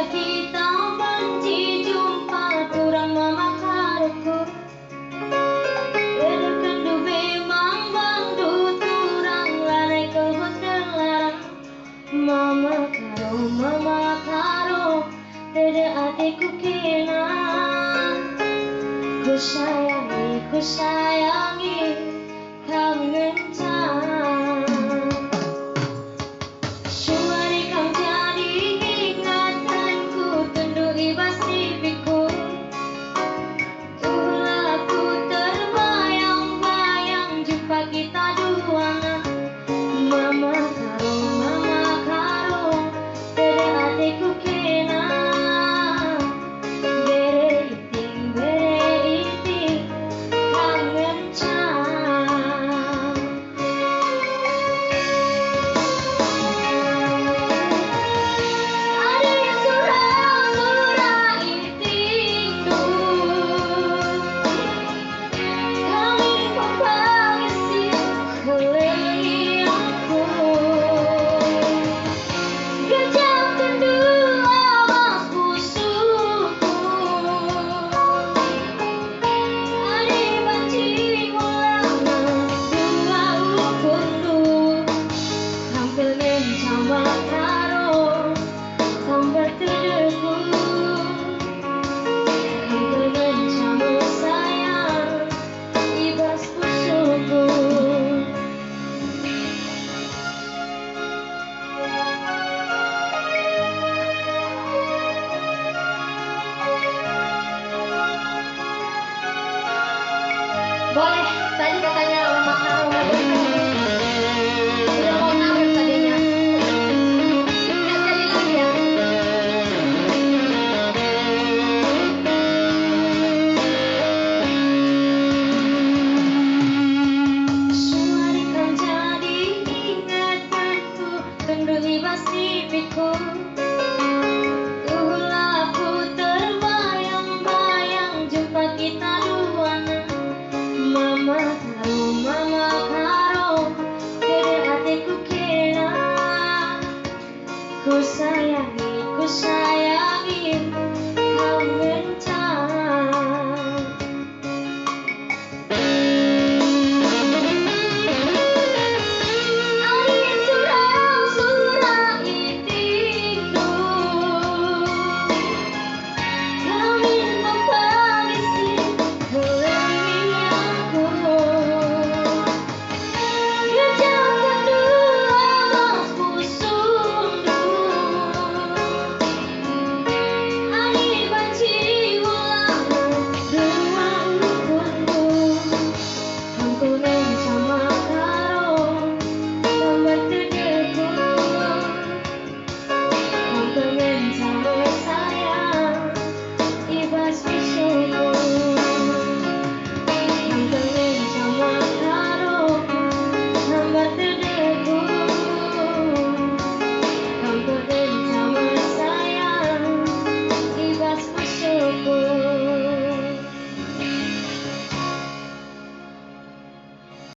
kita benci jumpa kurang mama karuku. Berkendu memang bangdu turang lanai ke hotel larang. Mama karo, dede hatiku kena. Ku sayangi, kau ngencang. Suara kau jadi ingatanku, tendu ibas pipiku. Itulah aku terbayang-bayang jumpa kita dua. Mama karo, dede hatiku kena. Bere iting, kau ngencang. Ada surah iting du, kami pembagasi kelebihanku. Gejam kedua pusuku, adi banci ulama dua ukundu. Hampir mencama karo, hampir terdeku. Hampir mencama sayang, ibas pusuku. Boleh, tadi katanya lemak karo udah mau ngaret tadinya. Ingat sekali lagi ya. Suara kau jadi ingatanku, tendu ibas pipiku. Itulah aku terbayang-bayang jumpa kita dua. Mama karo, dede hatiku kena. Ku sayangi, kau ngencang.